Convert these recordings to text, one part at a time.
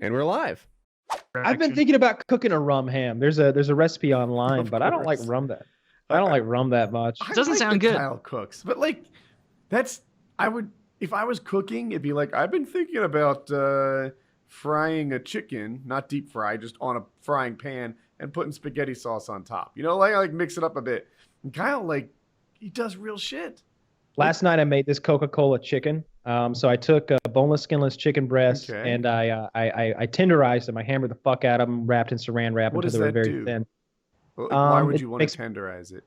And we're live. I've been thinking about cooking a rum ham. There's a recipe online, Of but I don't like course. rum that. I don't like rum that much. I Doesn't like sound that good. Kyle cooks, but like, that's I would if I was cooking, it'd be like I've been thinking about frying a chicken, not deep fry, just on a frying pan and putting spaghetti sauce on top. You know, like mix it up a bit. And Kyle, like, he does real shit. Last night I made this Coca-Cola chicken. So I took boneless, skinless chicken breasts Okay. and I tenderized them. I hammered the fuck out of them, wrapped in saran wrap What until does they were that very do? thin. Well, like, why would It you want makes to tenderize it?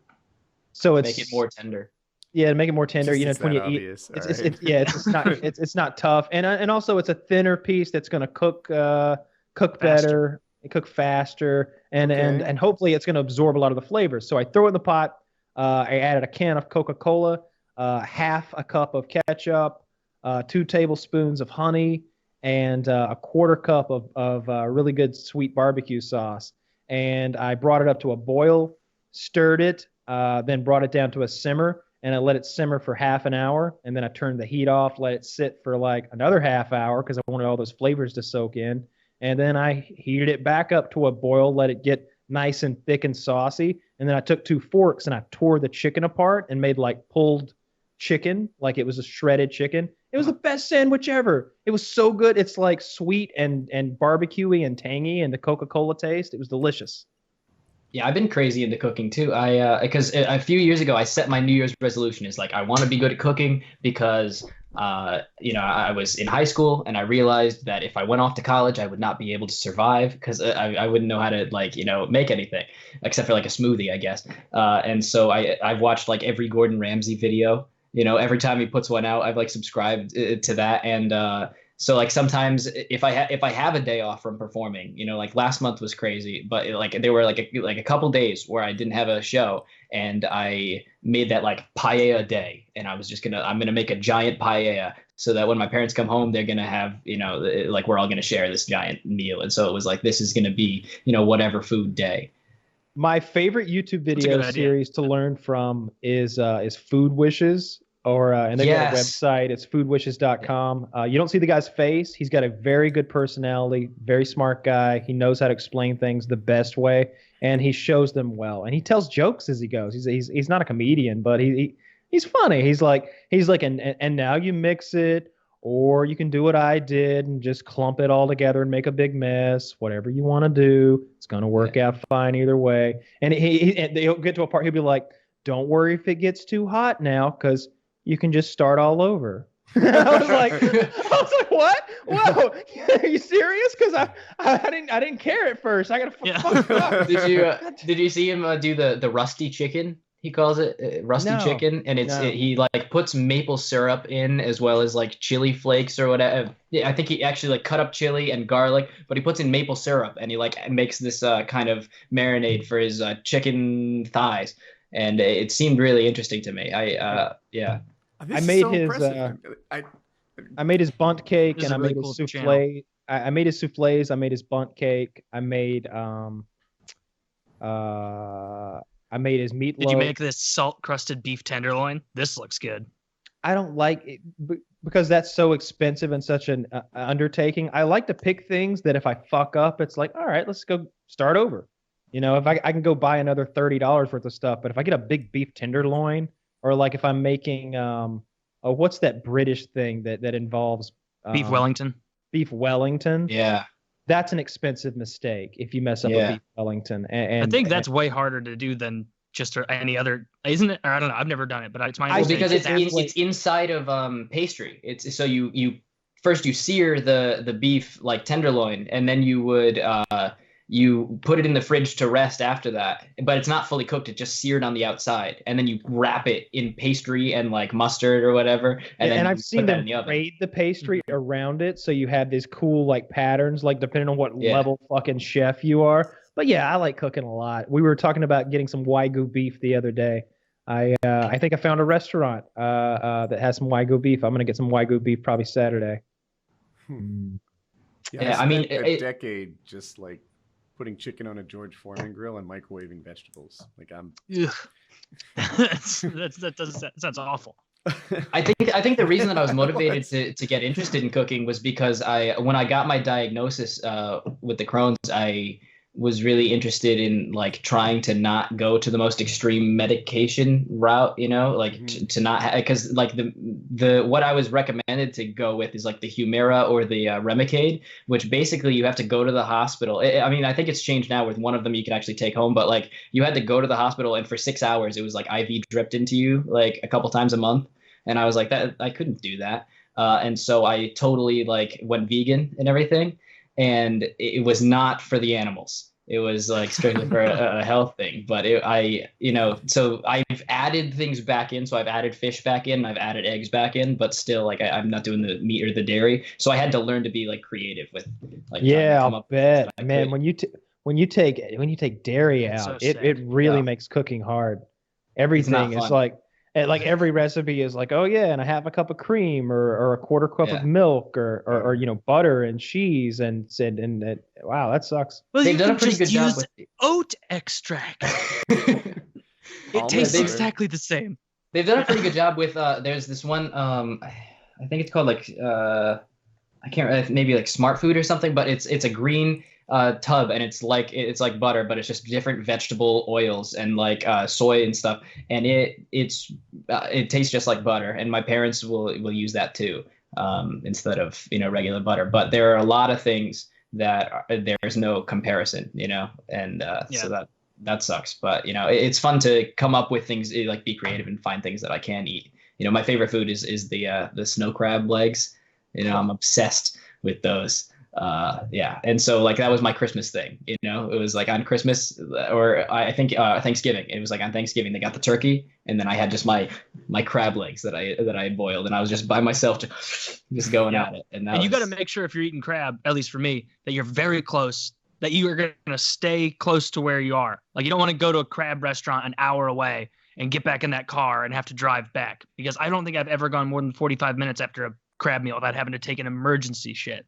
so Make it more tender. yeah, to make it more tender. Just You know, it's it's when that you obvious. eat. It's, All it's, right. it's yeah, it's not it's not tough, and also it's a thinner piece that's gonna cook better, cook faster, and Okay. and hopefully it's gonna absorb a lot of the flavors. So I throw it in the pot. I added a can of Coca-Cola, half a cup of ketchup, 2 tablespoons of honey, and a quarter cup of really good sweet barbecue sauce. And I brought it up to a boil, stirred it, then brought it down to a simmer, and I let it simmer for half an hour. And then I turned the heat off, let it sit for like another half hour because I wanted all those flavors to soak in. And then I heated it back up to a boil, let it get nice and thick and saucy. And then I took 2 forks and I tore the chicken apart and made like pulled chicken, like it was a shredded chicken. It was the best sandwich ever. It was so good. It's like sweet and barbecuey and tangy and the Coca-Cola taste. It was delicious. Yeah, I've been crazy into cooking too. Because a few years ago I set my New Year's resolution is like I want to be good at cooking because I was in high school and I realized that if I went off to college I would not be able to survive because I wouldn't know how to make anything except for like a smoothie, I guess. And so I've watched like every Gordon Ramsay video. Every time he puts one out, I've like subscribed to that. And so like sometimes if I have a day off from performing, like last month was crazy, but like there were like a couple days where I didn't have a show and I made that like paella day, and I'm gonna make a giant paella so that when my parents come home they're gonna have like we're all gonna share this giant meal. And so it was like this is gonna be whatever food day. My favorite YouTube That's a video good idea. series to learn from is Food Wishes, and they got a Yes. website. It's foodwishes.com. You don't see the guy's face. He's got a very good personality, very smart guy. He knows how to explain things the best way, and he shows them well. And he tells jokes as he goes. He's not a comedian, but he's funny. He's like and now you mix it, or you can do what I did and just clump it all together and make a big mess. Whatever you want to do, it's gonna work out fine either way. And and he'll get to a part. He'll be like, "Don't worry if it gets too hot now, because you can just start all over." I was like, what? Whoa, are you serious? Because I didn't care at first. I gotta Yeah. fuck it up. Did you see him do the rusty chicken? He calls it rusty No, chicken, and no. he like puts maple syrup in as well as like chili flakes or whatever. Yeah, I think he actually like cut up chili and garlic, but he puts in maple syrup and he like makes this kind of marinade for his chicken thighs, and it seemed really interesting to me. Yeah. This I is made so his, impressive. I made his bunt cake This is and I a really made his cool souffle. I made his souffles. I made his bunt cake. I made his meatloaf. Did you make this salt crusted beef tenderloin? This looks good. I don't like it because that's so expensive and such an undertaking. I like to pick things that if I fuck up, it's like, all right, let's go start over. If I can go buy another $30 worth of stuff, but if I get a big beef tenderloin, or like if I'm making what's that British thing that involves Beef Wellington. beef Wellington? Yeah. That's an expensive mistake if you mess up Yeah. a beef Wellington. And I think that's way harder to do than just any other, isn't it? Or I don't know. I've never done it, but it's my Well, understanding. because it's inside of pastry. It's so you first you sear the beef like tenderloin, and then you put it in the fridge to rest after that. But it's not fully cooked; it's just seared on the outside, and then you wrap it in pastry and like mustard or whatever, and then I've you seen put that them in the oven. braid the pastry around it, so you have these cool like patterns, like depending on what Yeah. level fucking chef you are. But yeah, I like cooking a lot. We were talking about getting some Wagyu beef the other day. I think I found a restaurant that has some Wagyu beef. I'm gonna get some Wagyu beef probably Saturday. Yeah, I I mean, spent a it- decade just like putting chicken on a George Foreman grill and microwaving vegetables. Like I'm Ugh. that sounds awful. I think the reason that I was motivated to get interested in cooking was because when I got my diagnosis with the Crohn's, I was really interested in like trying to not go to the most extreme medication route, like to not because like the what I was recommended to go with is like the Humira or the Remicade, which basically you have to go to the hospital. I mean, I think it's changed now with one of them you can actually take home, but like you had to go to the hospital and for 6 hours it was like IV dripped into you like a couple times a month. And I was like, that I couldn't do that. And so I totally like went vegan and everything. And it was not for the animals. It was like strictly for a health thing. But so I've added things back in. So I've added fish back in, I've added eggs back in, but still like I'm not doing the meat or the dairy. So I had to learn to be like creative with like, I'll bet, man, when you take dairy out, So it really makes cooking hard. Everything is like, and like every recipe is like, oh yeah, and I have a cup of cream or a quarter cup of milk or butter and cheese and wow, that sucks. Well, They've you done can a pretty just good job use with oat extract. It tastes butter. exactly the same. They've done a pretty good job with there's this one I think it's called like I can't remember, maybe like Smart Food or something, but it's a green tub and it's like butter, but it's just different vegetable oils and like soy and stuff, and it tastes just like butter. And my parents will use that too instead of regular butter. But there are a lot of things that there's no comparison, and so that sucks. But it's fun to come up with things, like be creative and find things that I can eat. My favorite food is the snow crab legs. I'm obsessed with those. And so like that was my Christmas thing. It was like on Christmas or I think Thanksgiving. It was like on Thanksgiving they got the turkey, and then I had just my crab legs that I boiled, and I was just by myself just going at it. And you got to make sure if you're eating crab, at least for me, that you're very close, that you are going to stay close to where you are. Like you don't want to go to a crab restaurant an hour away and get back in that car and have to drive back, because I don't think I've ever gone more than 45 minutes after a crab meal without having to take an emergency shit.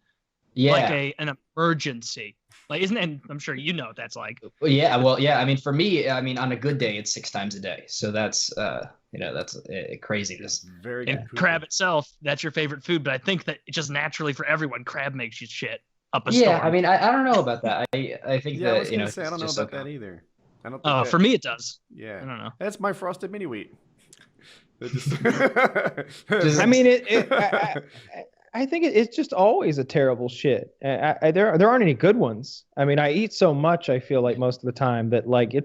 Like an emergency. Like, isn't it? I'm sure what that's like. Yeah. Well, yeah. I mean, for me, on a good day, it's 6 times a day. So that's, that's craziness. Very and good. crab itself, that's your favorite food. But I think that just naturally for everyone, crab makes you shit up a storm. storm. I mean, I don't know about that. I think that, I was gonna say, I don't know about that either. I don't think for me, it does. Yeah. I don't know. That's my frosted mini wheat. I mean, I think it's just always a terrible shit. There aren't any good ones. I mean, I eat so much, I feel like most of the time that like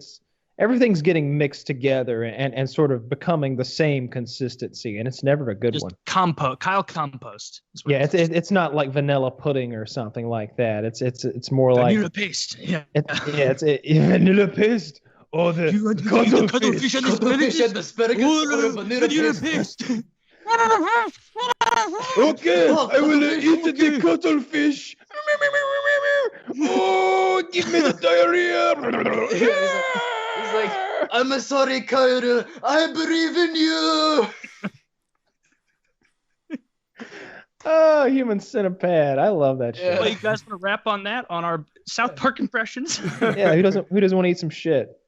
everything's getting mixed together and sort of becoming the same consistency, and it's never a good one. Kyle compost. Yeah, it's not like vanilla pudding or something like that. It's more like vanilla paste. Yeah, it's vanilla paste. Or the cuttlefish and the asparagus or the vanilla paste. Okay, I will eat the cuttlefish. Oh, give me the diarrhea. He's like, I'm sorry, Kyle. I believe in you. Oh, human centipede. I love that shit. Well, you guys want to wrap on that on our South Park impressions? Yeah, who doesn't want to eat some shit?